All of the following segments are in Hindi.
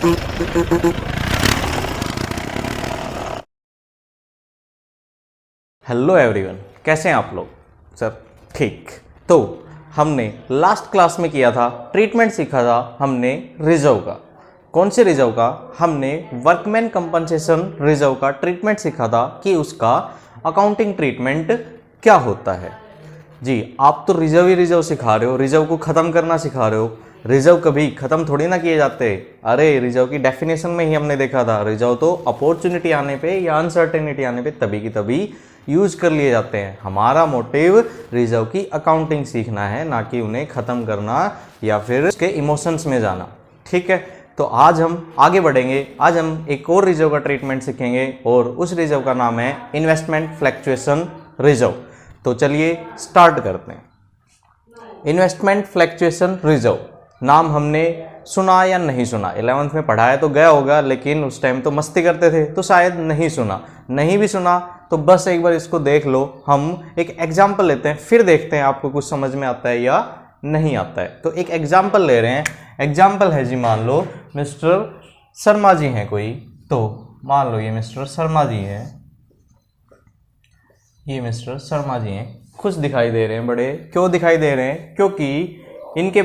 हेलो एवरीवन, कैसे हैं आप लोग? सर ठीक। तो हमने लास्ट क्लास में किया था, ट्रीटमेंट सीखा था हमने रिजर्व का। कौन से रिजर्व का? हमने वर्कमैन कंपनसेशन रिजर्व का ट्रीटमेंट सीखा था कि उसका अकाउंटिंग ट्रीटमेंट क्या होता है। जी, आप तो रिजर्व ही रिजर्व सिखा रहे हो, रिजर्व को ख़त्म करना सिखा रहे हो। रिजर्व कभी ख़त्म थोड़ी ना किए जाते। अरे रिजर्व की डेफिनेशन में ही हमने देखा था, रिजर्व तो अपॉर्चुनिटी आने पे या अनसर्टेनिटी आने पे तभी की तभी यूज कर लिए जाते हैं। हमारा मोटिव रिजर्व की अकाउंटिंग सीखना है, ना कि उन्हें ख़त्म करना या फिर उसके इमोशंस में जाना। ठीक है, तो आज हम आगे बढ़ेंगे। आज हम एक और रिजर्व का ट्रीटमेंट सीखेंगे और उस रिजर्व का नाम है इन्वेस्टमेंट फ्लक्चुएशन रिजर्व। तो चलिए स्टार्ट करते हैं। इन्वेस्टमेंट फ्लक्चुएशन रिजर्व नाम हमने सुना या नहीं सुना? 11th में पढ़ाया तो गया होगा, लेकिन उस टाइम तो मस्ती करते थे तो शायद नहीं सुना। नहीं भी सुना तो बस एक बार इसको देख लो। हम एक एग्जाम्पल लेते हैं, फिर देखते हैं आपको कुछ समझ में आता है या नहीं आता है। तो एक एग्जाम्पल ले रहे हैं। एग्जाम्पल है जी, मान लो मिस्टर शर्मा जी हैं कोई, तो मान लो ये मिस्टर शर्मा जी हैं, ये मिस्टर शर्मा जी हैं। खुश दिखाई दे रहे हैं बड़े। क्यों दिखाई दे रहे हैं? क्योंकि इनके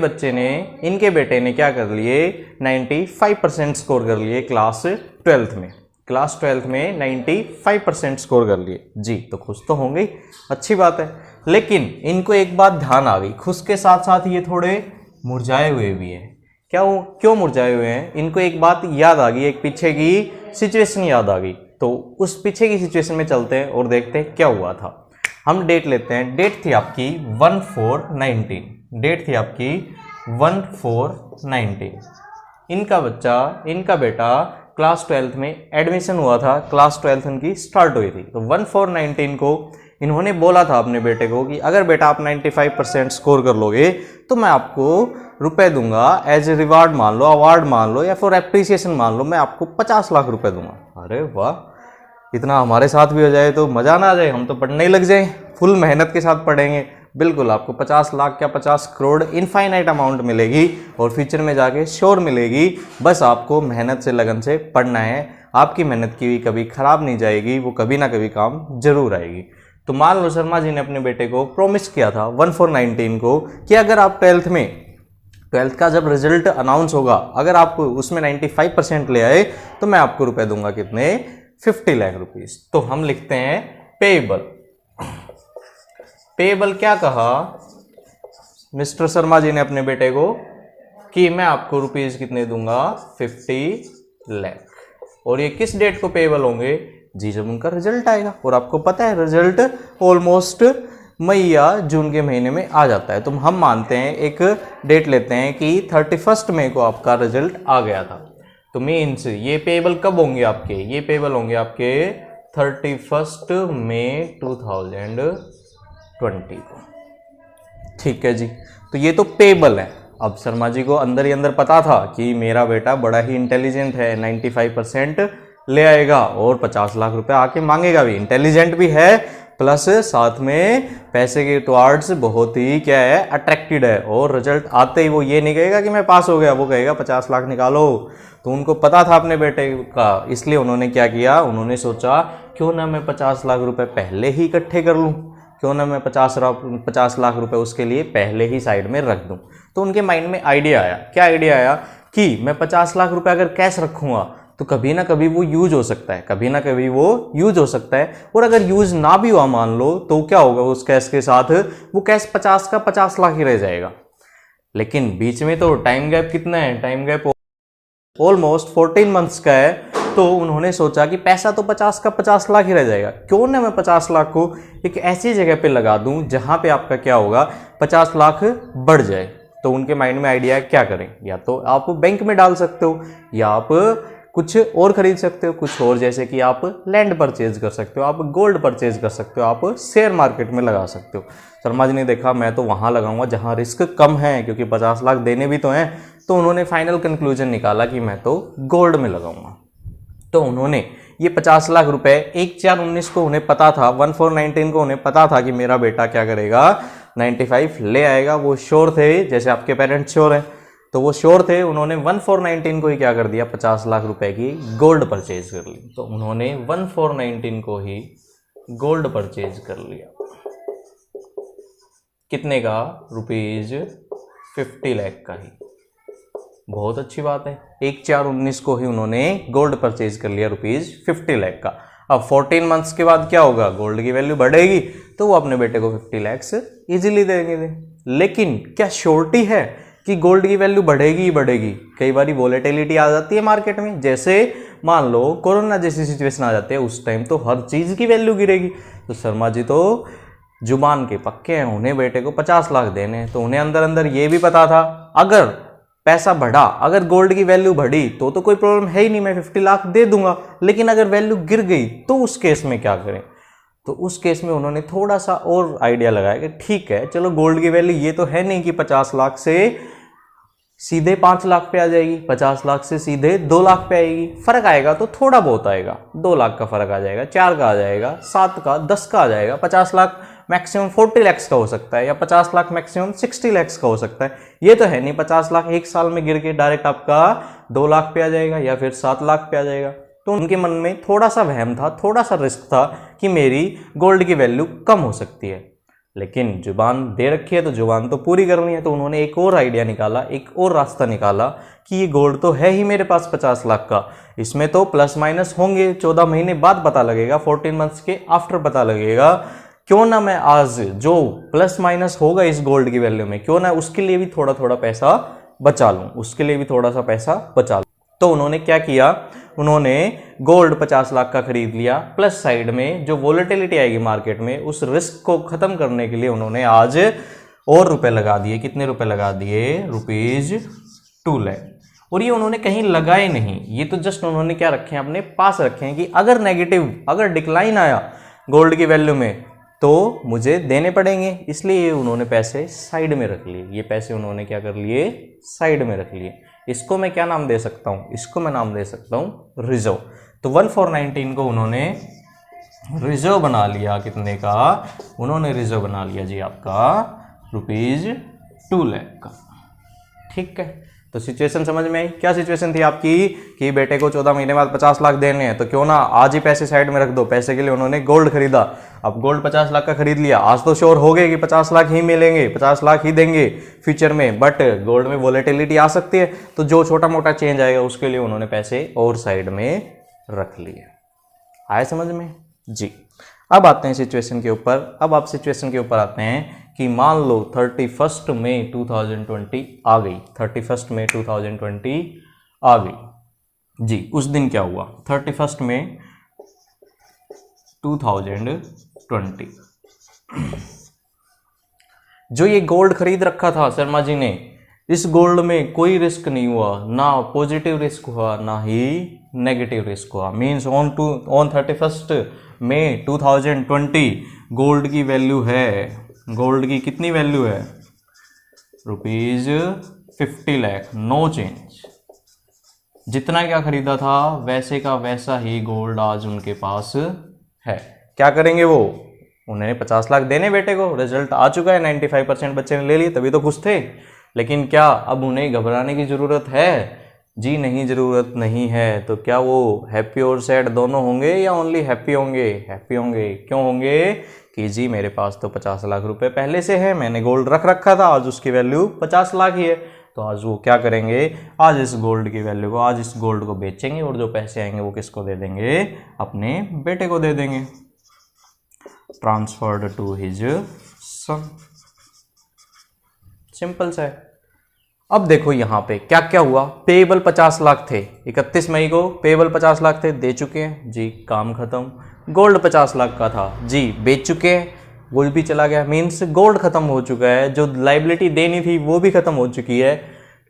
बेटे ने क्या कर लिए? 95% स्कोर कर लिए क्लास 12th में। क्लास 12th में 95% स्कोर कर लिए जी। तो खुश तो होंगे ही, अच्छी बात है। लेकिन इनको एक बात ध्यान आ गई, खुश के साथ साथ ये थोड़े मुरझाए हुए भी हैं। क्यों मुरझाए हुए हैं? इनको एक बात याद आ गई, एक पीछे की सिचुएशन याद आ गई। तो उस पीछे की सिचुएशन में चलते हैं और देखते हैं क्या हुआ था। हम डेट लेते हैं। डेट थी आपकी 1/4/19। डेट थी आपकी 1/4/19। इनका बेटा क्लास 12th में एडमिशन हुआ था। क्लास 12th उनकी स्टार्ट हुई थी। तो 1/4/19 को इन्होंने बोला था अपने बेटे को कि अगर बेटा आप 95% स्कोर कर लोगे तो मैं आपको रुपए दूंगा, एज ए रिवार्ड मान लो, अवार्ड मान लो या फिर एप्रिसिएशन मान लो, मैं आपको 50 लाख रुपए दूंगा। अरे वाह, इतना हमारे साथ भी हो जाए तो मज़ा ना आ जाए, हम तो पढ़ने ही लग जाए, फुल मेहनत के साथ पढ़ेंगे। बिल्कुल, आपको 50 लाख क्या 50 करोड़ इनफाइनाइट अमाउंट मिलेगी और फ्यूचर में जाके श्योर मिलेगी। बस आपको मेहनत से, लगन से पढ़ना है। आपकी मेहनत की भी कभी खराब नहीं जाएगी, वो कभी ना कभी काम जरूर आएगी। तो मान लो शर्मा जी ने अपने बेटे को प्रॉमिस किया था 1/4/19 को कि अगर आप 12th का जब रिजल्ट अनाउंस होगा, अगर आप उसमें 95% ले आए तो मैं आपको रुपए दूंगा। कितने? 50 लाख रुपीस। तो हम लिखते हैं पेएबल। पेएबल क्या कहा मिस्टर शर्मा जी ने अपने बेटे को कि मैं आपको रुपीस कितने दूंगा? 50 लाख। और ये किस डेट को पेएबल होंगे? जी, जब उनका रिजल्ट आएगा। और आपको पता है रिजल्ट ऑलमोस्ट मई या जून के महीने में आ जाता है। तो हम मानते हैं, एक डेट लेते हैं कि 31 मई को आपका रिजल्ट आ गया था। तो मीन्स ये पेएबल कब होंगे आपके? ये पेएबल होंगे आपके 31 मई 2020 को। ठीक है जी, तो ये तो पेएबल है। अब शर्मा जी को अंदर ही अंदर पता था कि मेरा बेटा बड़ा ही इंटेलिजेंट है, 95% ले आएगा और 50 लाख रुपए आके मांगेगा भी। इंटेलिजेंट भी है, प्लस साथ में पैसे के टुवार्ड्स बहुत ही क्या है, अट्रैक्टेड है। और रिजल्ट आते ही वो ये नहीं कहेगा कि मैं पास हो गया, वो कहेगा 50 लाख निकालो। तो उनको पता था अपने बेटे का, इसलिए उन्होंने क्या किया? उन्होंने सोचा क्यों ना मैं 50 लाख रुपए पहले ही इकट्ठे कर लूँ, क्यों ना मैं 50 लाख रुपए उसके लिए पहले ही साइड में रख दूँ। तो उनके माइंड में आइडिया आया। क्या आइडिया आया? कि मैं 50 लाख रुपए अगर कैश रखूँगा तो कभी ना कभी वो यूज हो सकता है, कभी ना कभी वो यूज हो सकता है। और अगर यूज ना भी हुआ मान लो, तो क्या होगा उस कैश के साथ? वो कैश 50 का 50 लाख ही रह जाएगा। लेकिन बीच में तो टाइम गैप कितना है? टाइम गैप ऑलमोस्ट 14 मंथ्स का है। तो उन्होंने सोचा कि पैसा तो 50 का 50 लाख ही रह जाएगा, क्यों ना मैं 50 लाख को एक ऐसी जगह पे लगा दूं जहां पे आपका क्या होगा, 50 लाख बढ़ जाए। तो उनके माइंड में आइडिया क्या करें? या तो आप बैंक में डाल सकते हो, या आप कुछ और खरीद सकते हो, कुछ और, जैसे कि आप लैंड परचेज कर सकते हो, आप गोल्ड परचेज कर सकते हो, आप शेयर मार्केट में लगा सकते हो। शर्मा जी ने देखा मैं तो वहाँ लगाऊंगा जहाँ रिस्क कम है, क्योंकि 50 लाख देने भी तो हैं। तो उन्होंने फाइनल कंक्लूजन निकाला कि मैं तो गोल्ड में लगाऊंगा। तो उन्होंने ये 50 लाख रुपए 1/4/19 को उन्हें पता था, 1/4/19 को उन्हें पता था कि मेरा बेटा क्या करेगा, 95 ले आएगा। वो श्योर थे, जैसे आपके पेरेंट्स श्योर हैं। तो वो श्योर थे, उन्होंने 1419 को ही क्या कर दिया, 50 लाख रुपए की गोल्ड परचेज कर ली। तो उन्होंने 1419 को ही गोल्ड परचेज कर लिया। कितने का? ₹50 लाख का ही। बहुत अच्छी बात है। 1/4/19 को ही उन्होंने गोल्ड परचेज कर लिया ₹50 लाख का। अब 14 मंथ्स के बाद क्या होगा, गोल्ड की वैल्यू बढ़ेगी तो वो अपने बेटे को 50 लाख इजीली देंगे। लेकिन क्या श्योरिटी है कि गोल्ड की वैल्यू बढ़ेगी ही बढ़ेगी? कई बार वोलेटिलिटी आ जाती है मार्केट में, जैसे मान लो कोरोना जैसी सिचुएशन आ जाती है, उस टाइम तो हर चीज की वैल्यू गिरेगी। तो शर्मा जी तो जुबान के पक्के हैं, उन्हें बेटे को 50 लाख देने हैं। तो उन्हें अंदर अंदर ये भी पता था अगर पैसा बढ़ा, अगर गोल्ड की वैल्यू बढ़ी तो कोई प्रॉब्लम है ही नहीं, मैं 50 लाख दे दूंगा। लेकिन अगर वैल्यू गिर गई तो उस केस में क्या करें? तो उस केस में उन्होंने थोड़ा सा और आइडिया लगाया कि ठीक है चलो, गोल्ड की वैल्यू ये तो है नहीं कि 50 लाख से सीधे 5 लाख पे आ जाएगी, 50 लाख से सीधे 2 लाख पे आएगी। फर्क आएगा तो थोड़ा बहुत आएगा, 2 लाख का फर्क आ जाएगा, 4 का आ जाएगा, 7 का, 10 का आ जाएगा। 50 लाख मैक्सिमम 40 लाख का हो सकता है, या 50 लाख मैक्सिमम 60 लाख का हो सकता है। ये तो है नहीं 50 लाख एक साल में गिर के डायरेक्ट आपका 2 लाख पे आ जाएगा या फिर 7 लाख पे आ जाएगा। तो उनके मन में थोड़ा सा वहम था, थोड़ा सा रिस्क था कि मेरी गोल्ड की वैल्यू कम हो सकती है। लेकिन जुबान दे रखी है तो जुबान तो पूरी करनी है। तो उन्होंने एक और आइडिया निकाला, एक और रास्ता निकाला कि ये गोल्ड तो है ही मेरे पास 50 लाख का, इसमें तो प्लस माइनस होंगे, 14 महीने बाद पता लगेगा, 14 मंथ्स के आफ्टर पता लगेगा। क्यों ना मैं आज जो प्लस माइनस होगा इस गोल्ड की वैल्यू में, क्यों ना उसके लिए भी थोड़ा थोड़ा पैसा बचा लूं, उसके लिए भी थोड़ा सा पैसा बचा लूं। तो उन्होंने क्या किया, उन्होंने गोल्ड 50 लाख का खरीद लिया, प्लस साइड में जो वोलेटिलिटी आएगी मार्केट में उस रिस्क को खत्म करने के लिए उन्होंने आज और रुपए लगा दिए। कितने रुपए लगा दिए? ₹2 लाख। और ये उन्होंने कहीं लगाए नहीं, ये तो जस्ट उन्होंने क्या रखे हैं, अपने पास रखे हैं कि अगर नेगेटिव, अगर डिक्लाइन आया गोल्ड की वैल्यू में तो मुझे देने पड़ेंगे। इसलिए उन्होंने पैसे साइड में रख लिए। ये पैसे उन्होंने क्या कर लिए? साइड में रख लिए। इसको मैं क्या नाम दे सकता हूं? इसको मैं नाम दे सकता हूं रिजर्व। तो 1419 को उन्होंने रिजर्व बना लिया। कितने का? उन्होंने रिजर्व बना लिया जी आपका ₹2 लाख का। ठीक है, तो सिचुएशन समझ में आई? क्या सिचुएशन थी आपकी कि बेटे को 14 महीने बाद 50 लाख देने हैं, तो क्यों ना आज ही पैसे साइड में रख दो। पैसे के लिए उन्होंने गोल्ड खरीदा। अब गोल्ड 50 लाख का खरीद लिया, आज तो श्योर हो गए कि 50 लाख ही मिलेंगे, 50 लाख ही देंगे फ्यूचर में, बट गोल्ड में वोलेटिलिटी आ सकती है, तो जो छोटा मोटा चेंज आएगा उसके लिए उन्होंने पैसे और साइड में रख लिए। आए समझ में जी? अब आते हैं सिचुएशन के ऊपर। अब आप सिचुएशन के ऊपर आते हैं कि मान लो 31 मई 2020 आ गई, 31 मई 2020 आ गई जी। उस दिन क्या हुआ? 31 मई 2020 जो ये गोल्ड खरीद रखा था शर्मा जी ने, इस गोल्ड में कोई रिस्क नहीं हुआ, ना पॉजिटिव रिस्क हुआ ना ही नेगेटिव रिस्क हुआ। मीन्स ऑन 31 मई 2020 गोल्ड की वैल्यू है, गोल्ड की कितनी वैल्यू है? ₹50 लाख, नो चेंज। जितना क्या खरीदा था वैसे का वैसा ही गोल्ड आज उनके पास है। क्या करेंगे वो? उन्हें 50 लाख देने बेटे को, रिजल्ट आ चुका है, 95% बच्चे ने ले लिए, तभी तो खुश थे। लेकिन क्या अब उन्हें घबराने की जरूरत है? जी नहीं, जरूरत नहीं है। तो क्या वो हैप्पी और सैड दोनों होंगे या ओनली हैप्पी होंगे? हैप्पी होंगे। क्यों होंगे? कि जी मेरे पास तो 50 लाख रुपए पहले से है, मैंने गोल्ड रख रखा था, आज उसकी वैल्यू 50 लाख ही है। तो आज वो क्या करेंगे? आज इस गोल्ड की वैल्यू को, आज इस गोल्ड को बेचेंगे और जो पैसे आएंगे वो किसको दे देंगे? अपने बेटे को दे देंगे। Transferred to his son. Simple सा है। अब देखो यहां पे क्या क्या हुआ। पेएबल 50 लाख थे, 31 मई को पेएबल 50 लाख थे, दे चुके हैं जी, काम खत्म। गोल्ड 50 लाख का था जी, बेच चुके हैं, गोल्ड भी चला गया, मीन्स गोल्ड खत्म हो चुका है, जो लाइबिलिटी देनी थी वो भी खत्म हो चुकी है।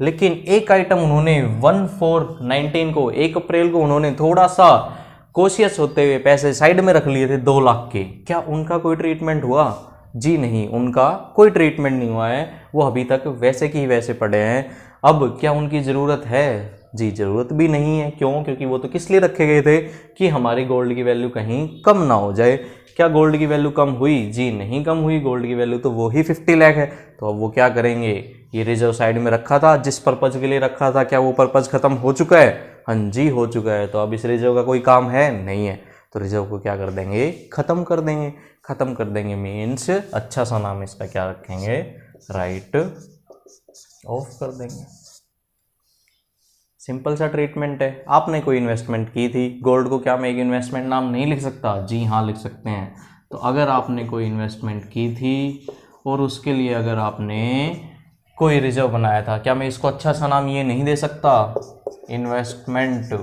लेकिन एक आइटम उन्होंने 1419 को, 1 अप्रैल को उन्होंने थोड़ा सा कोशियस होते हुए पैसे साइड में रख लिए थे 2 लाख के। क्या उनका कोई ट्रीटमेंट हुआ? जी नहीं, उनका कोई ट्रीटमेंट नहीं हुआ है, वो अभी तक वैसे की वैसे पड़े हैं। अब क्या उनकी ज़रूरत है? जी ज़रूरत भी नहीं है। क्यों? क्योंकि वो तो किस लिए रखे गए थे कि हमारी गोल्ड की वैल्यू कहीं कम ना हो जाए। क्या गोल्ड की वैल्यू कम हुई? जी नहीं कम हुई, गोल्ड की वैल्यू तो वो ही 50 लाख है। तो अब वो क्या करेंगे, ये रिजर्व साइड में रखा था, जिस पर्पज़ के लिए रखा था, क्या वो पर्पज़ खत्म हो चुका है? हाँ जी हो चुका है। तो अब इस रिजर्व का कोई काम है नहीं है, तो रिजर्व को क्या कर देंगे, ख़त्म कर देंगे। ख़त्म कर देंगे मीन्स अच्छा सा नाम इसका क्या रखेंगे, राइट ऑफ कर देंगे। सिंपल सा ट्रीटमेंट है। आपने कोई इन्वेस्टमेंट की थी, गोल्ड को क्या मैं एक इन्वेस्टमेंट नाम नहीं लिख सकता? जी हाँ लिख सकते हैं। तो अगर आपने कोई इन्वेस्टमेंट की थी और उसके लिए अगर आपने कोई रिजर्व बनाया था, क्या मैं इसको अच्छा सा नाम ये नहीं दे सकता, इन्वेस्टमेंट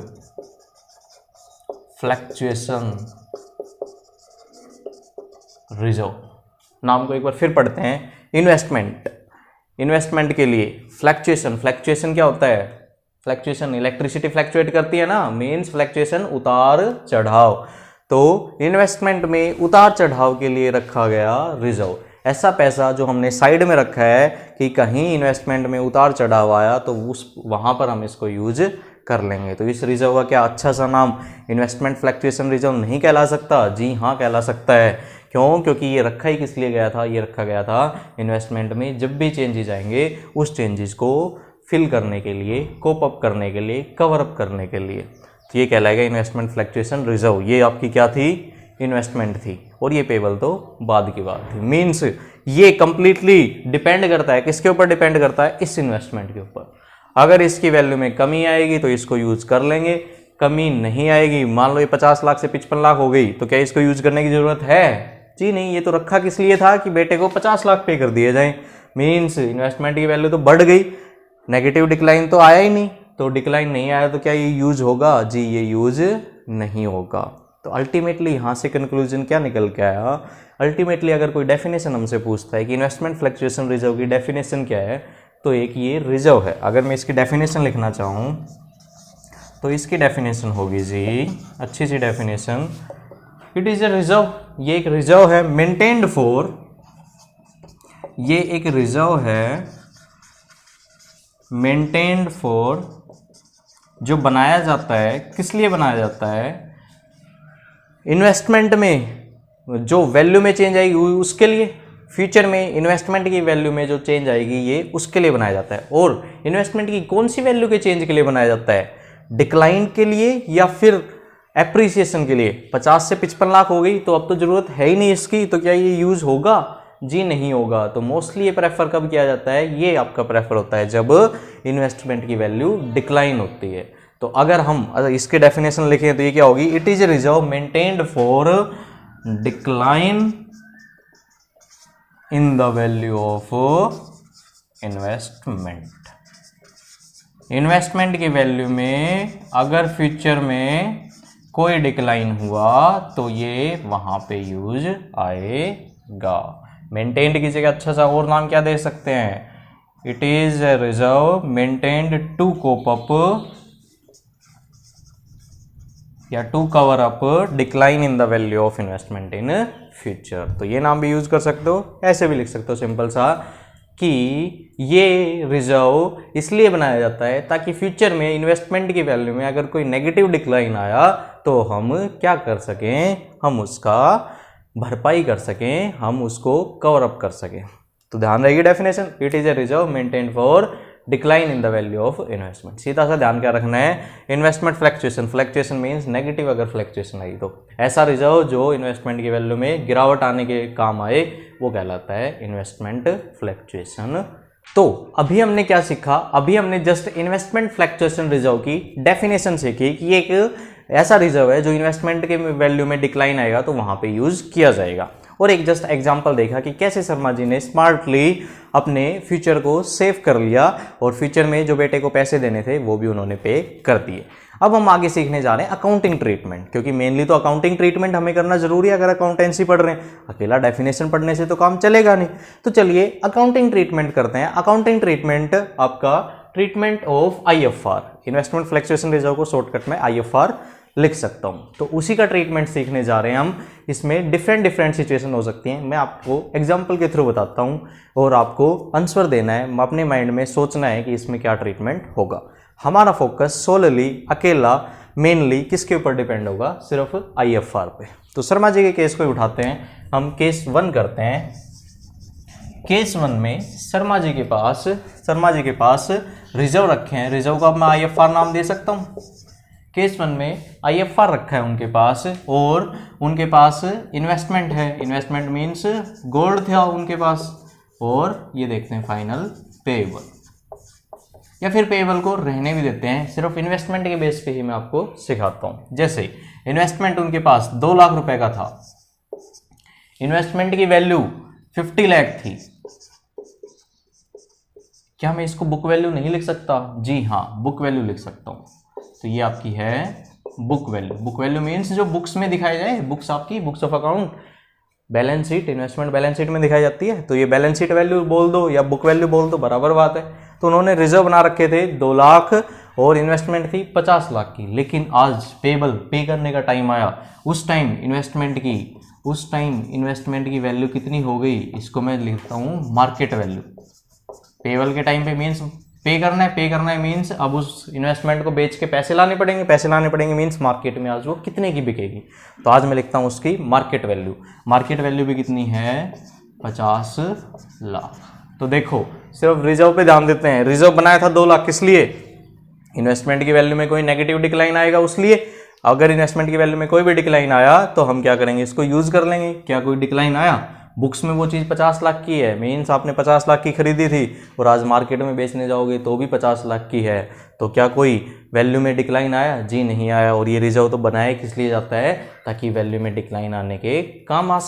फ्लक्चुएशन रिजर्व? नाम को एक बार फिर पढ़ते हैं। इन्वेस्टमेंट के लिए फ्लक्चुएशन क्या होता है? फ्लक्चुएशन, इलेक्ट्रिसिटी फ्लक्चुएट करती है ना, मीन्स फ्लक्चुएशन उतार चढ़ाव। तो इन्वेस्टमेंट में उतार चढ़ाव के लिए रखा गया रिजर्व, ऐसा पैसा जो हमने साइड में रखा है कि कहीं इन्वेस्टमेंट में उतार चढ़ाव आया तो वहां पर हम इसको यूज कर लेंगे। तो इस रिजर्व का क्या अच्छा सा नाम इन्वेस्टमेंट फ्लक्चुएशन रिजर्व नहीं कहला सकता? जी हाँ कहला सकता है। क्यों? क्योंकि ये रखा ही किस लिए गया था, ये रखा गया था इन्वेस्टमेंट में जब भी चेंजेस आएंगे उस चेंजेस को फिल करने के लिए, कोप अप करने के लिए, कवर अप करने के लिए। तो ये कहलाएगा इन्वेस्टमेंट फ्लक्चुएशन रिजर्व। ये आपकी क्या थी, इन्वेस्टमेंट थी, और ये पेबल तो बाद की बात थी। मीन्स ये कंप्लीटली डिपेंड करता है, किसके ऊपर डिपेंड करता है, इस इन्वेस्टमेंट के ऊपर। अगर इसकी वैल्यू में कमी आएगी तो इसको यूज कर लेंगे, कमी नहीं आएगी, मान लो ये 50 लाख से 55 लाख हो गई, तो क्या इसको यूज करने की जरूरत है? जी नहीं, ये तो रखा किस लिए था कि बेटे को 50 लाख पे कर दिए जाए। मीन्स इन्वेस्टमेंट की वैल्यू तो बढ़ गई, नेगेटिव डिक्लाइन तो आया ही नहीं, तो डिक्लाइन नहीं आया तो क्या ये यूज होगा? जी ये यूज नहीं होगा। तो अल्टीमेटली यहाँ से कंक्लूजन क्या निकल के आया, अल्टीमेटली अगर कोई डेफिनेशन हमसे पूछता है कि इन्वेस्टमेंट फ्लक्चुएशन रिजर्व की डेफिनेशन क्या है, तो एक ये रिजर्व है। अगर मैं इसकी डेफिनेशन लिखना चाहूँ तो इसकी डेफिनेशन होगी जी, अच्छी सी definition, it is a reserve, ये एक रिजर्व है मेंटेन्ड फॉर, ये एक रिजर्व है मेंटेन्ड फॉर, जो बनाया जाता है, किस लिए बनाया जाता है, इन्वेस्टमेंट में जो वैल्यू में चेंज आएगी उसके लिए, फ्यूचर में इन्वेस्टमेंट की वैल्यू में जो चेंज आएगी ये उसके लिए बनाया जाता है। और इन्वेस्टमेंट की कौन सी वैल्यू के चेंज के लिए बनाया जाता है, डिक्लाइन के लिए या फिर एप्रिसिएशन के लिए? 50 से 55 लाख हो गई तो अब तो जरूरत है ही नहीं इसकी, तो क्या ये यूज होगा? जी नहीं होगा। तो मोस्टली ये प्रेफर कब किया जाता है, ये आपका प्रेफर होता है जब इन्वेस्टमेंट की वैल्यू डिक्लाइन होती है। तो अगर इसके डेफिनेशन लिखें तो ये क्या होगी, it is a reserve maintained for decline in the value of investment. Investment की वैल्यू में अगर फ्यूचर में कोई डिक्लाइन हुआ तो ये वहां पे यूज आएगा। मेंटेन्ड की जगह अच्छा सा और नाम क्या दे सकते हैं, it is a reserve maintained to cope up या to cover up decline in the value of investment in future. तो ये नाम भी यूज कर सकते हो, ऐसे भी लिख सकते हो सिंपल सा कि ये रिजर्व इसलिए बनाया जाता है ताकि फ्यूचर में इन्वेस्टमेंट की वैल्यू में अगर कोई नेगेटिव डिक्लाइन आया तो हम क्या कर सकें, हम उसका भरपाई कर सकें, हम उसको कवर अप कर सकें। तो ध्यान रहेगी definition, it is a reserve maintained for decline in the value of investment. सीधा सा ध्यान क्या रखना है, investment fluctuation, fluctuation means negative अगर फ्लक्चुएशन आई तो ऐसा रिजर्व जो इन्वेस्टमेंट की वैल्यू में गिरावट आने के काम आए वो कहलाता है इन्वेस्टमेंट फ्लक्चुएशन। तो अभी हमने क्या सीखा, अभी हमने जस्ट इन्वेस्टमेंट फ्लक्चुएशन रिजर्व की डेफिनेशन सीखी कि ये एक ऐसा रिजर्व है जो इन्वेस्टमेंट के वैल्यू में डिक्लाइन आएगा तो वहां पे यूज किया जाएगा। और एक जस्ट एग्जांपल देखा कि कैसे शर्मा जी ने स्मार्टली अपने फ्यूचर को सेव कर लिया और फ्यूचर में जो बेटे को पैसे देने थे वो भी उन्होंने पे कर दिए। अब हम आगे सीखने जा रहे हैं अकाउंटिंग ट्रीटमेंट, क्योंकि मेनली तो अकाउंटिंग ट्रीटमेंट हमें करना जरूरी है अगर अकाउंटेंसी पढ़ रहे हैं, अकेला डेफिनेशन पढ़ने से तो काम चलेगा नहीं। तो चलिए अकाउंटिंग ट्रीटमेंट करते हैं। अकाउंटिंग ट्रीटमेंट आपका treatment of IFR, investment fluctuation reserve को शॉर्टकट में IFR लिख सकता हूं। तो उसी का ट्रीटमेंट सीखने जा रहे हैं हम। इसमें डिफरेंट सिचुएशन हो सकती हैं, मैं आपको एग्जांपल के थ्रू बताता हूं और आपको आंसर देना है, अपने माइंड में सोचना है कि इसमें क्या ट्रीटमेंट होगा। हमारा फोकस सोलली अकेला मेनली किसके ऊपर डिपेंड होगा, सिर्फ IFR पे। तो शर्मा जी के केस को उठाते हैं, हम केस 1 करते हैं। केस 1 में शर्मा जी के पास रिजर्व रखे हैं, रिजर्व का मैं IFR नाम दे सकता हूँ। केस 1 में IFR रखा है उनके पास, और उनके पास इन्वेस्टमेंट है, इन्वेस्टमेंट मीन्स गोल्ड था उनके पास, और ये देखते हैं फाइनल पेएबल, या फिर पेएबल को रहने भी देते हैं, सिर्फ इन्वेस्टमेंट के बेस पे ही मैं आपको सिखाता हूँ। जैसे इन्वेस्टमेंट उनके पास 2 लाख रुपए का था, इन्वेस्टमेंट की वैल्यू 50 लाख थी। क्या मैं इसको बुक वैल्यू नहीं लिख सकता? जी हाँ, बुक वैल्यू लिख सकता हूँ। तो ये आपकी है book value. Book value means जो बुक्स में दिखाई जाए, बुक्स आपकी books of account, balance sheet, investment balance sheet में दिखाई जाती है, तो ये बैलेंस शीट वैल्यू बोल दो या बुक वैल्यू बोल दो, बराबर बात है। तो उन्होंने रिजर्व बना रखे थे 2 लाख और इन्वेस्टमेंट थी 50 लाख की, लेकिन आज पेबल पे करने का टाइम आया, उस टाइम इन्वेस्टमेंट की वैल्यू कितनी हो गई, इसको मैं लिखता हूँ मार्केट वैल्यू। पेबल के टाइम पे मीन्स पे करना है मीन्स अब उस इन्वेस्टमेंट को बेच के पैसे लाने पड़ेंगे मीन्स मार्केट में आज वो कितने की बिकेगी। तो आज मैं लिखता हूँ उसकी मार्केट वैल्यू भी कितनी है, 50 लाख। तो देखो सिर्फ रिजर्व पे ध्यान देते हैं, रिजर्व बनाया था 2 लाख, किस लिए? इन्वेस्टमेंट की वैल्यू में कोई नेगेटिव डिक्लाइन आएगा उसलिए। अगर इन्वेस्टमेंट की वैल्यू में कोई भी डिक्लाइन आया तो हम क्या करेंगे, इसको यूज कर लेंगे। क्या कोई डिक्लाइन आया, बुक्स में वो चीज़ 50 लाख की है, मीन्स आपने 50 लाख की खरीदी थी और आज मार्केट में बेचने जाओगे तो भी 50 लाख की है, तो क्या कोई वैल्यू में डिक्लाइन आया? जी नहीं आया। और ये रिजर्व तो बनाया किस लिए जाता है, ताकि वैल्यू में डिक्लाइन आने के काम आ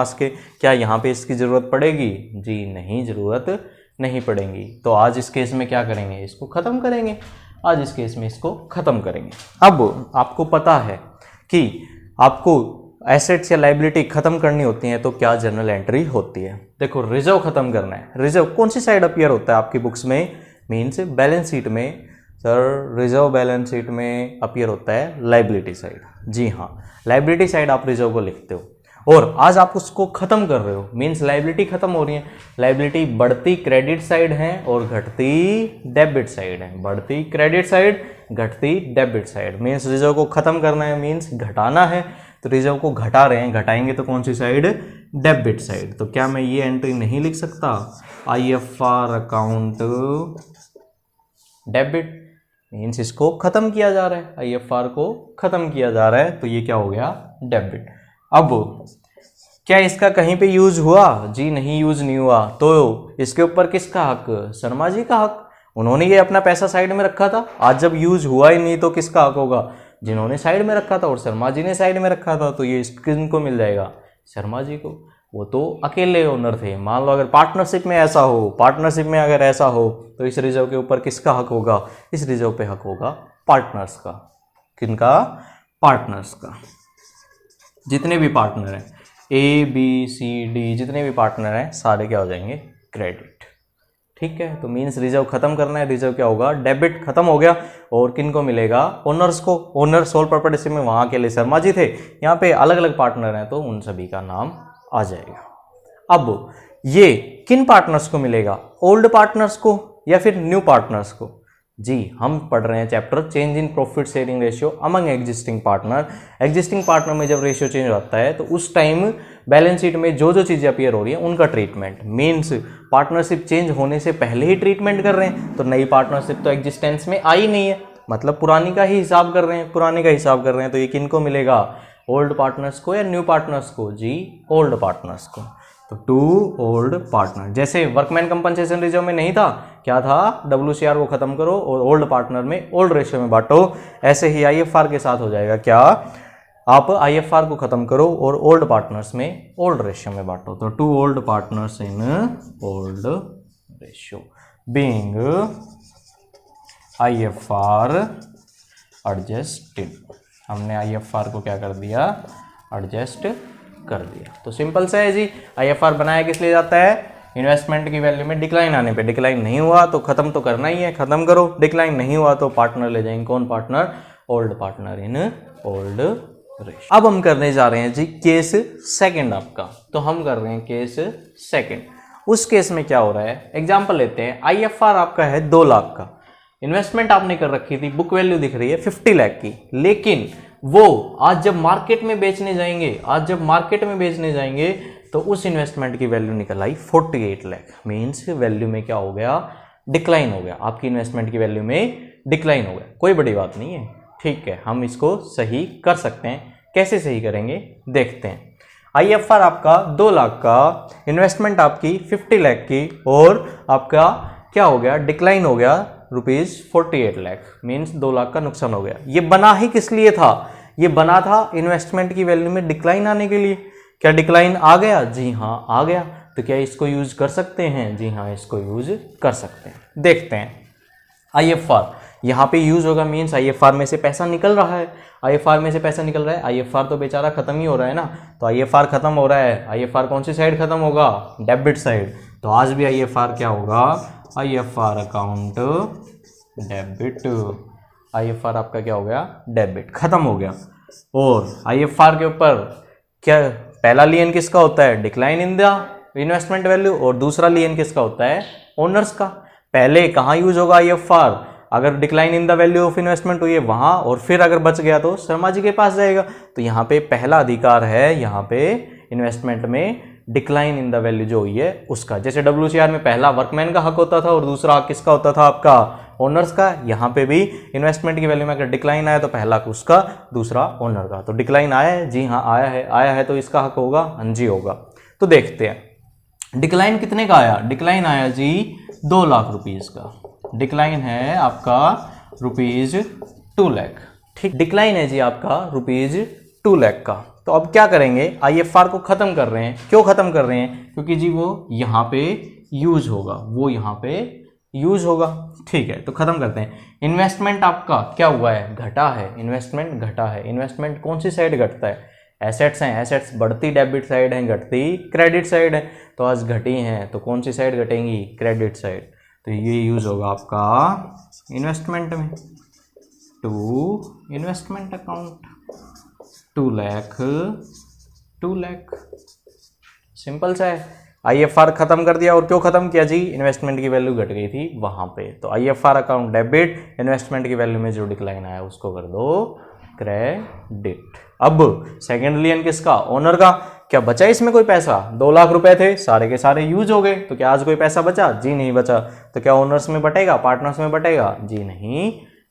सके, क्या यहाँ पे इसकी ज़रूरत पड़ेगी? जी नहीं, ज़रूरत नहीं पड़ेगी। तो आज इस केस में क्या करेंगे, इसको ख़त्म करेंगे। अब आपको पता है कि आपको एसेट्स या लाइबिलिटी खत्म करनी होती है तो क्या जर्नल एंट्री होती है। देखो रिजर्व खत्म करना है, रिजर्व कौन सी साइड अपीयर होता है आपकी बुक्स में, मीन्स बैलेंस शीट में। सर रिजर्व बैलेंस शीट में अपीयर होता है लाइबिलिटी साइड। जी हाँ, लाइबिलिटी साइड आप रिजर्व को लिखते हो, और आज आप उसको खत्म कर रहे हो, मीन्स लाइबिलिटी खत्म हो रही है। लाइबिलिटी बढ़ती क्रेडिट साइड है और घटती डेबिट साइड है, बढ़ती क्रेडिट साइड, घटती डेबिट साइड। मीन्स रिजर्व को खत्म करना है, मीन्स घटाना है, तो रिजर्व को घटा रहे हैं, घटाएंगे तो कौन सी साइड, डेबिट साइड। तो क्या मैं ये एंट्री नहीं लिख सकता, IFR अकाउंट डेबिट, मीन्स इसको खत्म किया जा रहा है, IFR को खत्म किया जा रहा है, तो ये क्या हो गया, डेबिट। अब क्या इसका कहीं पे यूज हुआ? जी नहीं, यूज नहीं हुआ। तो इसके ऊपर किसका हक, शर्मा जी का हक। उन्होंने ये अपना पैसा साइड में रखा था, आज जब यूज हुआ ही नहीं तो किसका हक होगा, जिन्होंने साइड में रखा था, और शर्मा जी ने साइड में रखा था, तो ये किनको मिल जाएगा, शर्मा जी को। वो तो अकेले ओनर थे। मान लो अगर पार्टनरशिप में अगर ऐसा हो तो इस रिजर्व के ऊपर किसका हक होगा, इस रिजर्व पे हक होगा पार्टनर्स का। किनका? पार्टनर्स का। जितने भी पार्टनर हैं ABCD, जितने भी पार्टनर हैं सारे क्या हो जाएंगे, क्रेडिट। ठीक है, तो मीन्स रिजर्व खत्म करना है, रिजर्व क्या होगा, डेबिट खत्म हो गया, और किन को मिलेगा, ओनर्स को। ओनर सोल प्रॉपर्टी में वहाँ के लिए शर्मा जी थे, यहाँ पे अलग अलग पार्टनर हैं तो उन सभी का नाम आ जाएगा। अब ये किन पार्टनर्स को मिलेगा, ओल्ड पार्टनर्स को या फिर न्यू पार्टनर्स को? जी, हम पढ़ रहे हैं chapter change in profit sharing ratio among existing partner. Existing partner में जब रेशियो चेंज होता है तो उस टाइम बैलेंस शीट में जो जो चीज़ें अपीयर हो रही है उनका ट्रीटमेंट, मीन्स पार्टनरशिप चेंज होने से पहले ही ट्रीटमेंट कर रहे हैं, तो नई पार्टनरशिप तो एग्जिस्टेंस में आई नहीं है, मतलब पुरानी का ही हिसाब कर रहे हैं। तो ये किन को मिलेगा, ओल्ड पार्टनर्स को या न्यू पार्टनर्स को? जी, ओल्ड पार्टनर्स को। तो 2 ओल्ड पार्टनर, जैसे वर्कमैन कंपनसेशन रिजर्व में नहीं था, क्या था, WCR को खत्म करो और ओल्ड पार्टनर में ओल्ड रेशियो में बांटो, ऐसे ही IFR के साथ हो जाएगा। क्या आप IFR को खत्म करो और ओल्ड पार्टनर्स में ओल्ड रेशियो में बांटो। तो 2 old partners in old ratio being IFR adjusted. हमने IFR को क्या कर दिया, एडजस्ट कर दिया। तो सिंपल सा है जी, IFR बनाया किस लिए जाता है, इन्वेस्टमेंट की वैल्यू में डिक्लाइन आने पे। डिक्लाइन नहीं हुआ तो खत्म तो करना ही है, खत्म करो। डिक्लाइन नहीं हुआ तो पार्टनर ले जाएंगे, कौन partner, old partner in old ratio. अब हम करने जा रहे हैं जी केस सेकंड आपका, तो हम कर रहे हैं केस सेकंड। उस केस में क्या हो रहा है, एग्जाम्पल लेते हैं, IFR आपका है 2 लाख का, इन्वेस्टमेंट आपने कर रखी थी, बुक वैल्यू दिख रही है 50 लाख की, लेकिन वो आज जब मार्केट में बेचने जाएंगे तो उस इन्वेस्टमेंट की वैल्यू निकल आई 48 लाख। मीन्स वैल्यू में क्या हो गया, डिक्लाइन हो गया, आपकी इन्वेस्टमेंट की वैल्यू में डिक्लाइन हो गया। कोई बड़ी बात नहीं है, ठीक है, हम इसको सही कर सकते हैं। कैसे सही करेंगे देखते हैं। IFR आपका 2 लाख का, इन्वेस्टमेंट आपकी 50 लाख की, और आपका क्या हो गया, डिक्लाइन हो गया ₹48 लाख। मीन्स 2 लाख का नुकसान हो गया। ये बना ही किस लिए था, ये बना था इन्वेस्टमेंट की वैल्यू में डिक्लाइन आने के लिए। क्या डिक्लाइन आ गया? जी हाँ आ गया। तो क्या इसको यूज कर सकते हैं? जी हाँ इसको यूज कर सकते हैं। देखते हैं IFR यहाँ पे यूज होगा, मीन्स IFR में से पैसा निकल रहा है, IFR में से पैसा निकल रहा है। IFR तो बेचारा खत्म ही हो रहा है ना, तो IFR खत्म हो रहा है। IFR कौन सी साइड खत्म होगा? Debit side. तो आज भी IFR क्या होगा, IFR अकाउंट डेबिट। IFR आपका क्या हो गया, डेबिट, खत्म हो गया। और IFR के ऊपर क्या पहला लियन किसका होता है, decline in the investment value, और दूसरा लियन किसका होता है, ओनर्स का। पहले कहाँ यूज होगा IFR, अगर decline in the value of investment हुई है वहां, और फिर अगर बच गया तो शर्मा जी के पास जाएगा। तो यहाँ पे पहला अधिकार है, यहाँ पे इन्वेस्टमेंट में डिक्लाइन इन द वैल्यू जो हुई है उसका। जैसे WCR में पहला वर्कमैन का हक होता था और दूसरा हक किसका होता था, आपका ओनर्स का। यहाँ पे भी इन्वेस्टमेंट की वैल्यू में अगर डिक्लाइन आया तो पहला हक उसका, दूसरा ओनर का। तो डिक्लाइन आया है, जी हाँ आया है, तो इसका हक होगा, हाँ जी होगा। तो देखते हैं डिक्लाइन कितने का आया, डिक्लाइन आया जी 2 लाख रुपीज का। डिक्लाइन है आपका ₹2 लाख, ठीक, डिक्लाइन है जी आपका ₹2 लाख का। तो अब क्या करेंगे, IFR को खत्म कर रहे हैं। क्यों खत्म कर रहे हैं, क्योंकि जी वो यहाँ पे यूज होगा, वो यहाँ पे यूज होगा, ठीक है। तो खत्म करते हैं। इन्वेस्टमेंट आपका क्या हुआ है, घटा है, इन्वेस्टमेंट घटा है। इन्वेस्टमेंट कौन सी साइड घटता है, एसेट्स हैं, एसेट्स बढ़ती डेबिट साइड है, घटती क्रेडिट साइड है। तो आज घटी हैं तो कौन सी साइड घटेंगी, क्रेडिट साइड। तो ये यूज होगा आपका इन्वेस्टमेंट में, to investment account, 2 lakh, simple सा है। IFR खत्म कर दिया, और क्यों खत्म किया जी, इन्वेस्टमेंट की वैल्यू घट गई थी वहां पे। तो IFR अकाउंट डेबिट, इन्वेस्टमेंट की वैल्यू में जो डिक्लाइन आया उसको कर दो क्रेडिट। अब सेकेंड लियन किसका, ओनर का। क्या बचा इसमें कोई पैसा, 2 लाख रुपए थे, सारे के सारे यूज हो गए। तो क्या आज कोई पैसा बचा, जी नहीं बचा। तो क्या ओनर्स में बटेगा, पार्टनर्स में बटेगा, जी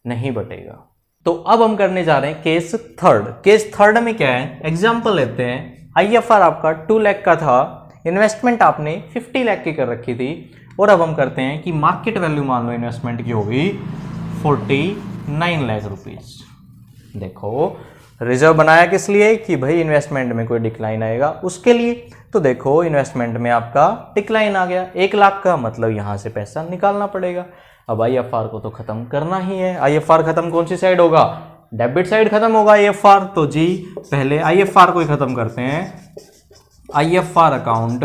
नहीं बटेगा। तो अब हम करने जा रहे हैं केस थर्ड। केस थर्ड में क्या है, एग्जाम्पल लेते हैं। IFR आपका 2 लाख का था, इन्वेस्टमेंट आपने 50 लाख की कर रखी थी, और अब हम करते हैं कि मार्केट वैल्यू मान लो इन्वेस्टमेंट की होगी 49 लाख रुपीज। देखो रिजर्व बनाया किस लिए, कि भाई इन्वेस्टमेंट में कोई डिक्लाइन आएगा उसके लिए। तो देखो इन्वेस्टमेंट में आपका डिक्लाइन आ गया 1 लाख का, मतलब यहां से पैसा निकालना पड़ेगा। अब IFR को तो खत्म करना ही है। IFR खत्म कौन सी साइड होगा, डेबिट साइड खत्म होगा IFR। तो जी पहले IFR को ही खत्म करते हैं। IFR अकाउंट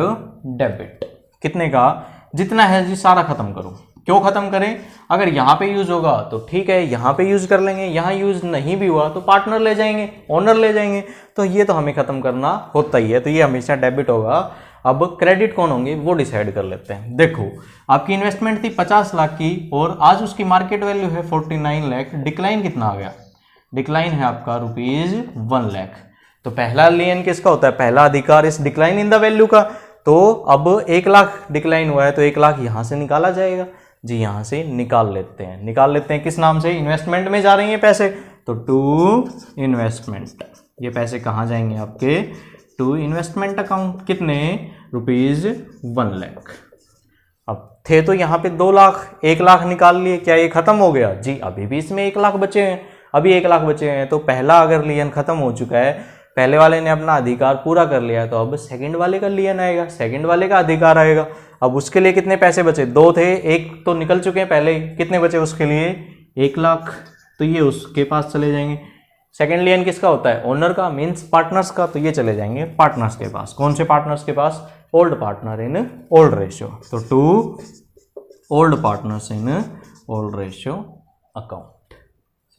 डेबिट कितने का, जितना है जी सारा खत्म करो। क्यों खत्म करें, अगर यहाँ पे यूज होगा तो ठीक है, यहाँ पे यूज कर लेंगे, यहाँ यूज नहीं भी हुआ तो पार्टनर ले जाएंगे, ओनर ले जाएंगे। तो ये तो हमें खत्म करना होता ही है, तो ये हमेशा डेबिट होगा। अब क्रेडिट कौन होंगे वो डिसाइड कर लेते हैं। देखो आपकी इन्वेस्टमेंट थी 50 लाख की, और आज उसकी मार्केट वैल्यू है 49 लाख। डिक्लाइन कितना आ गया, डिक्लाइन है आपका ₹1 लाख। तो पहला लियन किसका होता है, पहला अधिकार इस डिक्लाइन इन द वैल्यू का। तो अब 1 लाख डिक्लाइन हुआ है, तो 1 लाख यहां से निकाला जाएगा जी, यहां से निकाल लेते हैं किस नाम से, इन्वेस्टमेंट में जा रही है पैसे, तो टू इन्वेस्टमेंट। ये पैसे कहां जाएंगे आपके, टू इन्वेस्टमेंट अकाउंट। कितने, ₹1 लाख। अब थे तो यहाँ पे 2 लाख, 1 लाख निकाल लिए, क्या ये खत्म हो गया जी, अभी भी इसमें 1 लाख बचे हैं, अभी 1 लाख बचे हैं। तो पहला अगर लियन खत्म हो चुका है, पहले वाले ने अपना अधिकार पूरा कर लिया है, तो अब सेकंड वाले का लियन आएगा, सेकंड वाले का अधिकार आएगा। अब उसके लिए कितने पैसे बचे, 2 थे, 1 तो निकल चुके हैं पहले, कितने बचे उसके लिए, 1 लाख। तो ये उसके पास चले जाएंगे। सेकंड लियन किसका होता है, ओनर का, मीन्स पार्टनर्स का। तो ये चले जाएंगे पार्टनर्स के पास। कौन से पार्टनर्स के पास, old partner in old ratio. तो to old partners in old ratio account.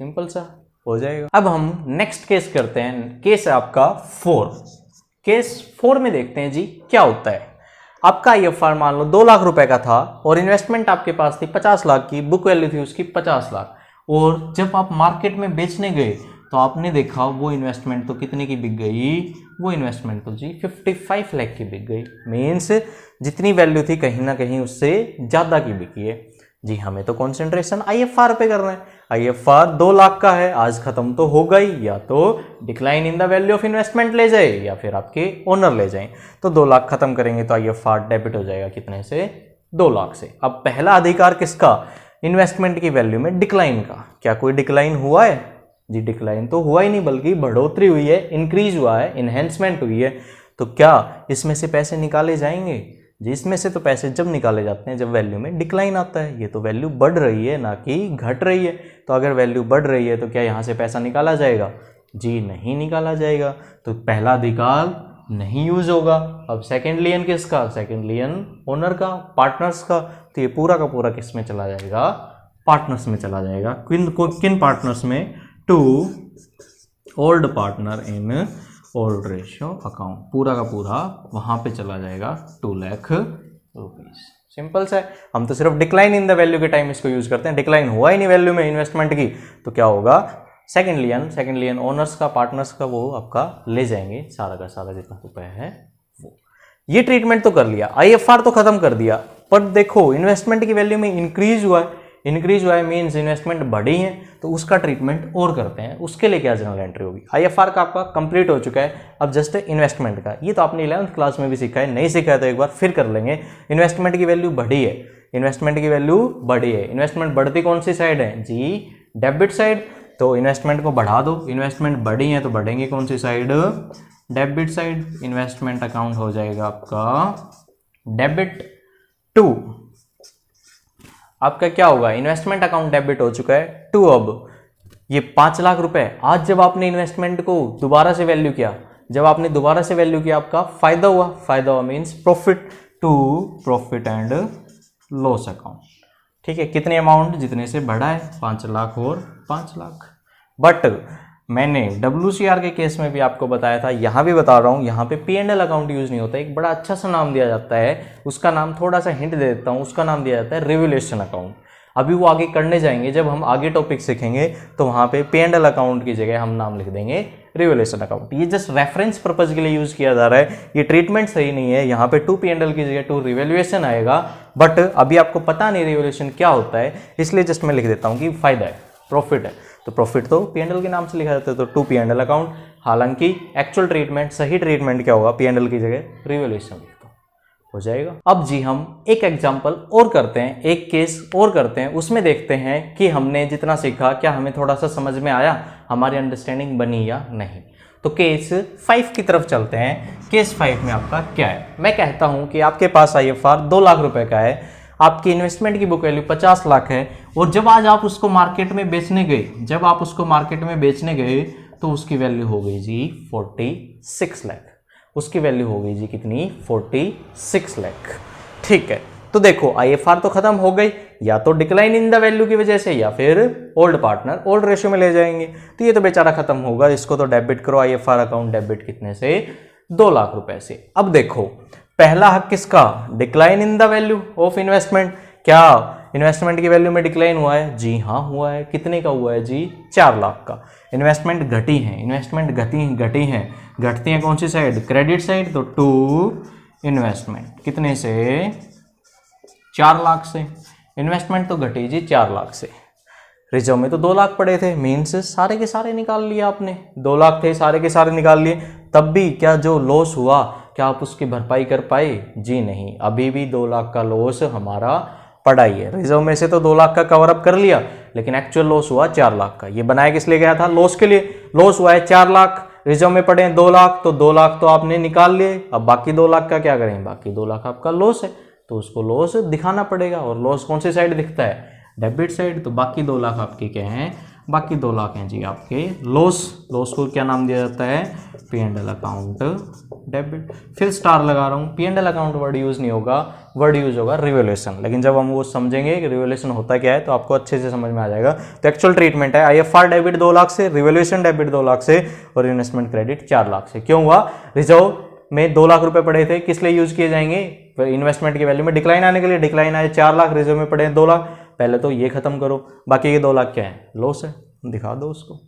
Simple सा हो जाएगा। अब हम नेक्स्ट केस करते हैं, केस है आपका 4। केस 4 में देखते हैं जी क्या होता है। आपका IFR मान लो 2 लाख रुपए का था और इन्वेस्टमेंट आपके पास थी 50 लाख की, बुक वैल्यू थी उसकी 50 लाख, और जब आप मार्केट में बेचने गए तो आपने देखा वो इन्वेस्टमेंट तो कितने की बिक गई, वो इन्वेस्टमेंट तो जी 55 लाख की बिक गई। मीन्स जितनी वैल्यू थी कहीं ना कहीं उससे ज़्यादा की बिकी है जी। हमें तो कॉन्सेंट्रेशन IFR पे करना है। IFR 2 लाख का है, आज खत्म तो हो गई, या तो decline in the value of investment ले जाए या फिर आपके ओनर ले जाएं। तो 2 लाख खत्म करेंगे तो IFR डेबिट हो जाएगा कितने से, 2 लाख से। अब पहला अधिकार किसका, इन्वेस्टमेंट की वैल्यू में डिक्लाइन का। क्या कोई डिक्लाइन हुआ है जी? डिक्लाइन तो हुआ ही नहीं, बल्कि बढ़ोतरी हुई है, इंक्रीज हुआ है, इनहेंसमेंट हुई है। तो क्या इसमें से पैसे निकाले जाएंगे जी? इसमें से तो पैसे जब निकाले जाते हैं जब वैल्यू में डिक्लाइन आता है। ये तो वैल्यू बढ़ रही है ना कि घट रही है। तो अगर वैल्यू बढ़ रही है तो क्या यहाँ से पैसा निकाला जाएगा जी? नहीं निकाला जाएगा। तो पहला अधिकार नहीं यूज होगा। अब सेकेंड लियन किसका, सेकेंड लियन ओनर का, पार्टनर्स का। तो ये पूरा का पूरा किस में चला जाएगा, पार्टनर्स में चला जाएगा। किन पार्टनर्स में, to old partner in old ratio account, पूरा का पूरा वहां पे चला जाएगा 2 लाख रुपीज। सिंपल सा है। हम तो सिर्फ डिक्लाइन इन द वैल्यू के टाइम इसको यूज करते हैं। डिक्लाइन हुआ ही नहीं वैल्यू में इन्वेस्टमेंट की तो क्या होगा, सेकेंड लियन ओनर्स का, पार्टनर्स का, वो आपका ले जाएंगे सारा का सारा जितना रुपया है वो। ये ट्रीटमेंट तो कर लिया, IFR तो खत्म कर दिया। पर देखो इन्वेस्टमेंट की वैल्यू में इंक्रीज हुआ है, मीन्स इन्वेस्टमेंट बढ़ी है, तो उसका ट्रीटमेंट और करते हैं। उसके लिए क्या जर्नल एंट्री होगी। IFR का आपका कंप्लीट हो चुका है, अब जस्ट इन्वेस्टमेंट का। ये तो आपने 11th क्लास में भी सीखा है, नहीं सीखा है तो एक बार फिर कर लेंगे। इन्वेस्टमेंट की वैल्यू बढ़ी है, इन्वेस्टमेंट बढ़ती कौन सी साइड है जी, डेबिट साइड। तो इन्वेस्टमेंट को बढ़ा दो, इन्वेस्टमेंट बढ़ी है तो बढ़ेंगे कौन सी side, debit side. Investment account हो जाएगा आपका डेबिट टू, आपका क्या होगा, इन्वेस्टमेंट अकाउंट डेबिट हो चुका है 2। अब ये 5 लाख रुपए, आज जब आपने इन्वेस्टमेंट को दोबारा से वैल्यू किया, आपका फायदा हुआ means profit, to profit and loss account. ठीक है, कितने अमाउंट, जितने से बढ़ा है 5 लाख और 5 लाख। बट मैंने WCR के केस में भी आपको बताया था, यहाँ भी बता रहा हूँ, यहाँ पे P&L अकाउंट यूज नहीं होता। एक बड़ा अच्छा सा नाम दिया जाता है, उसका नाम थोड़ा सा हिंट दे देता हूँ, उसका नाम दिया जाता है रिवैल्यूएशन अकाउंट। अभी वो आगे करने जाएंगे, जब हम आगे टॉपिक सीखेंगे तो वहाँ पे P&L अकाउंट की जगह हम नाम लिख देंगे रिवैल्यूएशन अकाउंट। ये जस्ट रेफरेंस पर्पज के लिए यूज किया जा रहा है, ये ट्रीटमेंट सही नहीं है। यहाँ पे 2 P&L की जगह 2 रिवैल्यूएशन आएगा, बट अभी आपको पता नहीं रिवैल्यूएशन क्या होता है, इसलिए जस्ट मैं लिख देता हूँ कि फायदा है, प्रॉफिट है। तो प्रॉफिट तो P&L के नाम से लिखा जाता है, तो 2 P&L अकाउंट। हालांकि एक्चुअल ट्रीटमेंट, सही ट्रीटमेंट क्या होगा, P&L की जगह रिवैल्यूएशन लिख दो, हो जाएगा। अब जी हम एक एग्जांपल और करते हैं, एक केस और करते हैं, उसमें देखते हैं कि हमने जितना सीखा क्या हमें थोड़ा सा समझ में आया, हमारी अंडरस्टैंडिंग बनी या नहीं। तो केस 5 की तरफ चलते हैं। केस 5 में आपका क्या है, मैं कहता हूं कि आपके पास IFR 2 लाख रुपए का है, आपकी इन्वेस्टमेंट की बुक वैल्यू 50 लाख है, और जब आज आप उसको मार्केट में बेचने गए, तो उसकी वैल्यू हो गई जी 46 लाख। उसकी वैल्यू हो गई जी कितनी, 46 लाख। ठीक है, तो देखो IFR तो खत्म हो गई, या तो डिक्लाइन इन द वैल्यू की वजह से, या फिर ओल्ड पार्टनर ओल्ड रेशियो में ले जाएंगे। तो ये तो बेचारा खत्म होगा, इसको तो डेबिट करो। IFR अकाउंट डेबिट कितने से, 2 लाख रुपए से। अब देखो पहला हक किसका, decline in the value of investment. क्या इन्वेस्टमेंट की वैल्यू में डिक्लाइन हुआ है जी, हाँ हुआ है। कितने का हुआ है जी, 4 लाख का। इन्वेस्टमेंट घटी है, घटती है कौन सी साइड, क्रेडिट साइड। तो 2 इन्वेस्टमेंट कितने से, 4 लाख से। इन्वेस्टमेंट तो घटी जी 4 लाख से। रिजर्व में तो 2 लाख पड़े थे, मीन्स सारे के सारे निकाल लिए आपने। 2 लाख थे, सारे के सारे निकाल लिए। तब भी क्या जो लॉस हुआ, क्या आप उसकी भरपाई कर पाए जी, नहीं। अभी भी 2 लाख का लॉस हमारा पड़ा ही है। रिजर्व में से तो 2 लाख का कवर अप कर लिया, लेकिन एक्चुअल लॉस हुआ 4 लाख का। ये बनाया किस लिए गया था, लॉस के लिए। लॉस हुआ है 4 लाख, रिजर्व में पड़े हैं 2 लाख, तो 2 लाख तो आपने निकाल लिए। अब बाकी 2 लाख का क्या करें, बाकी 2 लाख आपका लॉस है, तो उसको लॉस दिखाना पड़ेगा। और लॉस कौन सी साइड दिखता है, डेबिट साइड। तो बाकी 2 लाख आपके क्या हैं, बाकी 2 लाख हैं जी आपके लॉस को क्या नाम दिया जाता है, P&L अकाउंट डेबिट। फिर स्टार लगा रहा हूँ, P&L अकाउंट वर्ड यूज नहीं होगा, वर्ड यूज होगा रिवैल्यूएशन। लेकिन जब हम वो समझेंगे कि रिवैल्यूएशन होता क्या है, तो आपको अच्छे से समझ में आ जाएगा। तो एक्चुअल ट्रीटमेंट है IFR डेबिट 2 लाख से, रिवैल्यूएशन डेबिट 2 लाख से, और इन्वेस्टमेंट क्रेडिट 4 लाख से। क्यों हुआ, रिजर्व में 2 लाख रुपए पड़े थे, किस लिए यूज किए जाएंगे, इन्वेस्टमेंट की वैल्यू में डिक्लाइन आने के लिए, डिक्लाइन आए 4 लाख, रिजर्व में पड़े हैं 2 लाख, पहले तो ये खत्म करो, बाकी ये 2 लाख क्या है, लॉस है, दिखा दो उसको।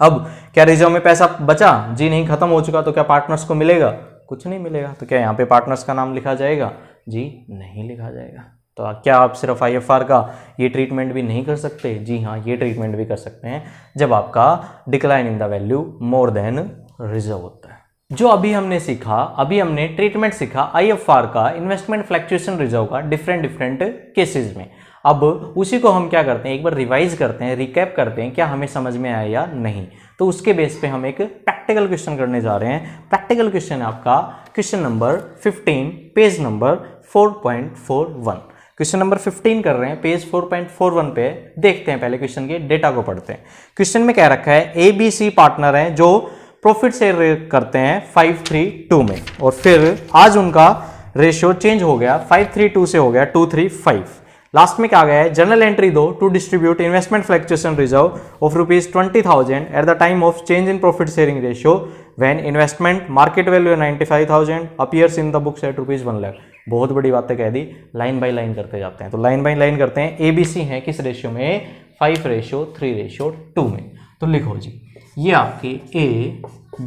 अब क्या रिजर्व में पैसा बचा, जी नहीं, खत्म हो चुका, तो क्या पार्टनर्स को मिलेगा, कुछ नहीं मिलेगा, तो क्या यहाँ पे पार्टनर्स का नाम लिखा जाएगा, जी नहीं लिखा जाएगा। तो क्या आप सिर्फ IFR का ये ट्रीटमेंट भी नहीं कर सकते, जी हाँ, ये ट्रीटमेंट भी कर सकते हैं जब आपका decline in the value more than reserve होता है। जो अभी हमने सीखा, अभी हमने ट्रीटमेंट सीखा IFR का, इन्वेस्टमेंट फ्लक्चुएशन रिजर्व का, डिफरेंट केसेस में। अब उसी को हम क्या करते हैं, एक बार रिवाइज करते हैं, रिकैप करते हैं, क्या हमें समझ में आया या नहीं। तो उसके बेस पे हम एक प्रैक्टिकल क्वेश्चन करने जा रहे हैं। प्रैक्टिकल क्वेश्चन है आपका question number 15, page number 4.41। Question number 15 कर रहे हैं, पेज 4.41 पे। देखते हैं पहले क्वेश्चन के डेटा को पढ़ते हैं। क्वेश्चन में क्या रखा है, ABC पार्टनर हैं जो प्रॉफिट शेयर करते हैं 532 में, और फिर आज उनका रेशियो चेंज हो गया, 532 से हो गया 235। लास्ट में क्या गया है, जर्नल एंट्री दो to distribute investment fluctuation reserve of ₹20,000 at the time of change in profit sharing ratio when investment market value 95,000 appears in the books at ₹1 lakh. बहुत बड़ी बातें कह दी, लाइन बाय लाइन करते जाते हैं। तो लाइन बाय लाइन करते हैं। ABC है किस रेशियो में, 5:3:2 में। तो लिखो जी, ये आपके A,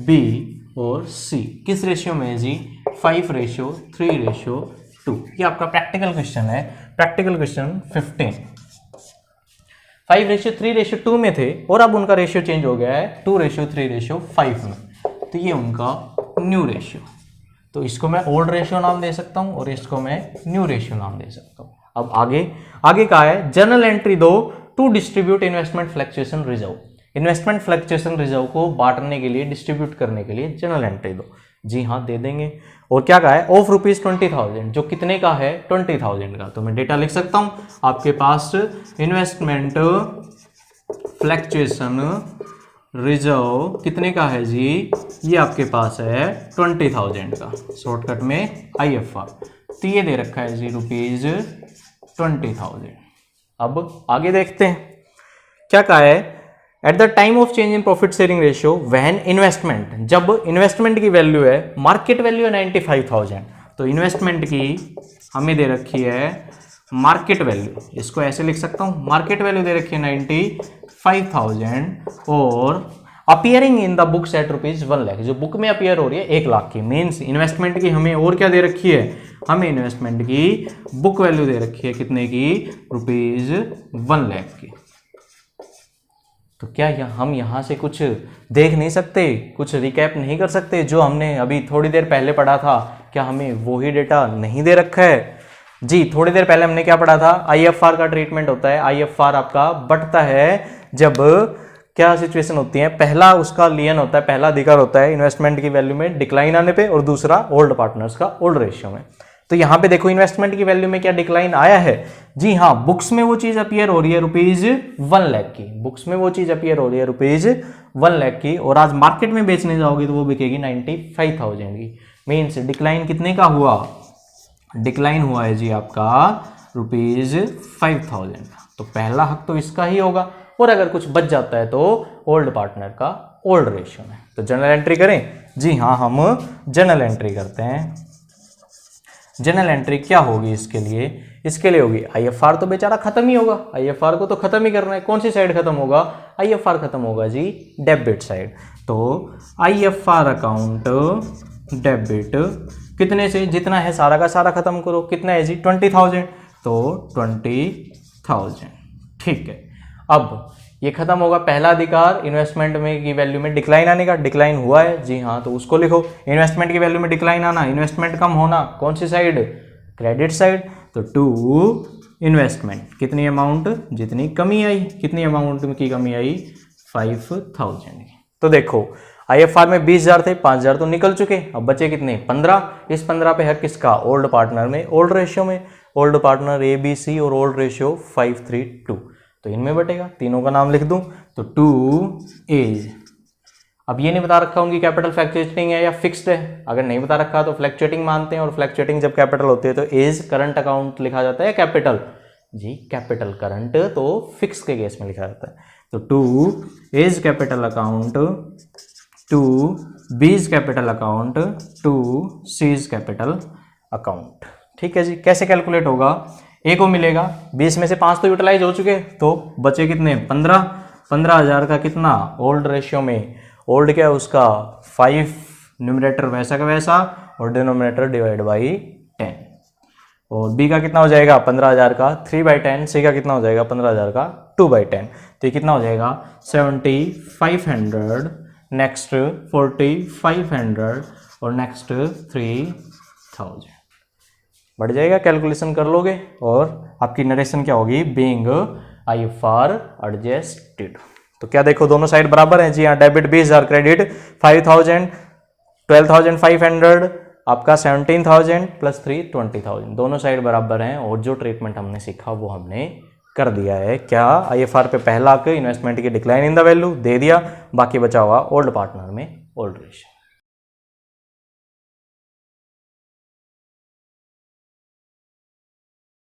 B और C किस रेशियो में है जी, 5:3:2। ये आपका प्रैक्टिकल क्वेश्चन है, प्रैक्टिकल क्वेश्चन 15। 5:3:2 में थे और अब उनका रेशियो चेंज हो गया है 2:3:5 में। तो ये उनका न्यू रेशियो, तो इसको मैं ओल्ड रेशियो नाम दे सकता हूं और इसको मैं न्यू रेशियो नाम दे सकता हूं। अब आगे का है, जर्नल एंट्री दो to distribute investment fluctuation reserve. Investment fluctuation reserve को बांटने के लिए, डिस्ट्रीब्यूट करने के लिए जर्नल एंट्री दो। जी हाँ, दे देंगे। और क्या कहा है, ऑफ ₹20,000, जो कितने का है, 20,000 का। तो मैं डेटा लिख सकता हूं आपके पास, इन्वेस्टमेंट फ्लक्चुएशन रिजर्व कितने का है जी, ये आपके पास है 20,000 का, शॉर्टकट में IFR। तो ये दे रखा है जी ₹20,000। अब आगे देखते हैं क्या कहा है, eight the time of change in profit sharing ratio when investment, जब इन्वेस्टमेंट की वैल्यू है, मार्केट वैल्यू है 95,000, तो इन्वेस्टमेंट की हमें दे रखी है मार्केट वैल्यू, इसको ऐसे लिख सकता हूं, मार्केट वैल्यू दे रखी है 95,000 और appearing in the books at ₹1 lakh, जो बुक में अपियर हो रही है 1 लाख की। मीन्स इन्वेस्टमेंट की हमें और क्या दे रखी है, हमें इन्वेस्टमेंट की बुक वैल्यू दे रखी है कितने की, ₹1 लाख की। तो क्या हम यहाँ से कुछ देख नहीं सकते, कुछ रिकैप नहीं कर सकते जो हमने अभी थोड़ी देर पहले पढ़ा था? क्या हमें वही डेटा नहीं दे रखा है? जी, थोड़ी देर पहले हमने क्या पढ़ा था, IFR का ट्रीटमेंट होता है। IFR आपका बढ़ता है जब क्या सिचुएशन होती है, पहला उसका लियन होता है, पहला अधिकार होता है इन्वेस्टमेंट की वैल्यू में डिक्लाइन आने पे, और दूसरा ओल्ड पार्टनर्स का ओल्ड रेशियो में। तो यहाँ पे देखो इन्वेस्टमेंट की वैल्यू में क्या डिक्लाइन आया है? जी हाँ, बुक्स में वो चीज अपीयर हो रही है ₹1 लाख की, बुक्स में वो चीज अपीयर हो रही है ₹1 लाख की, और आज मार्केट में बेचने जाओगे तो वो बिकेगी 95,000 की। मीन्स डिक्लाइन कितने का हुआ? डिक्लाइन हुआ है जी आपका ₹5,000 का। तो पहला हक तो इसका ही होगा, और अगर कुछ बच जाता है तो ओल्ड पार्टनर का ओल्ड रेशियो में। तो जनरल एंट्री करें? जी हाँ, हम जनरल एंट्री करते हैं। जनरल एंट्री क्या होगी इसके लिए? इसके लिए होगी IFR तो बेचारा खत्म ही होगा, IFR को तो खत्म ही करना है। कौन सी साइड खत्म होगा? IFR खत्म होगा जी डेबिट साइड। तो IFR अकाउंट डेबिट कितने से, जितना है सारा का सारा खत्म करो। कितना है जी? 20,000, तो 20,000। ठीक है, अब ये खत्म होगा पहला अधिकार इन्वेस्टमेंट में की वैल्यू में डिक्लाइन आने का। डिक्लाइन हुआ है जी हाँ, तो उसको लिखो। इन्वेस्टमेंट की वैल्यू में डिक्लाइन आना, इन्वेस्टमेंट कम होना, कौन सी साइड? Credit side. तो टू इन्वेस्टमेंट कितनी अमाउंट, जितनी कमी आई, कितनी अमाउंट की कमी आई? 5,000 की। तो देखो IFR में 20,000 थे, 5,000 तो निकल चुके, अब बचे कितने? 15। इस 15 पे है किसका? ओल्ड पार्टनर में, ओल्ड रेशियो में। ओल्ड पार्टनर ABC और ओल्ड रेशियो 532, तो इनमें बटेगा। तीनों का नाम लिख दूं तो 2 एज। अब ये नहीं बता रखा उनकी कैपिटल फ्लक्चुएटिंग है या फिक्स्ड है। अगर नहीं बता रखा तो फ्लक्चुएटिंग मानते हैं, और फ्लक्चुएटिंग जब कैपिटल होती है तो एज करंट अकाउंट लिखा जाता है कैपिटल। जी कैपिटल, करंट तो फिक्स के केस में लिखा जाता है। तो 2 एज कैपिटल अकाउंट, 2 बीज capital account, 2 seize capital account. ठीक है जी, कैसे कैलकुलेट होगा, ए को मिलेगा 20 में से 5 तो यूटिलाइज हो चुके, तो बचे कितने 15,000 का कितना ओल्ड रेशियो में, ओल्ड क्या है उसका 5, न्यूमरेटर वैसा का वैसा और डिनोमिनेटर डिवाइड बाई 10, और बी का कितना हो जाएगा 15,000 का 3/10, सी का कितना हो जाएगा 15,000 का 2/10, तो ये कितना हो जाएगा 7,500, नेक्स्ट 4,500 और नेक्स्ट 3,000। बढ़ जाएगा, कैलकुलेशन कर लोगे और आपकी नरेशन क्या होगी, बीइंग IFR एडजस्टेड। तो क्या देखो दोनों साइड बराबर है जी हाँ, डेबिट 20,000, क्रेडिट 5,000, 12,500 आपका 17,000 प्लस 3 20,000, दोनों साइड बराबर हैं और जो ट्रीटमेंट हमने सीखा वो हमने कर दिया है। क्या IFR पे पहला इन्वेस्टमेंट की डिक्लाइन इन द वैल्यू दे दिया, बाकी बचा हुआ ओल्ड पार्टनर में ओल्ड रेशियो।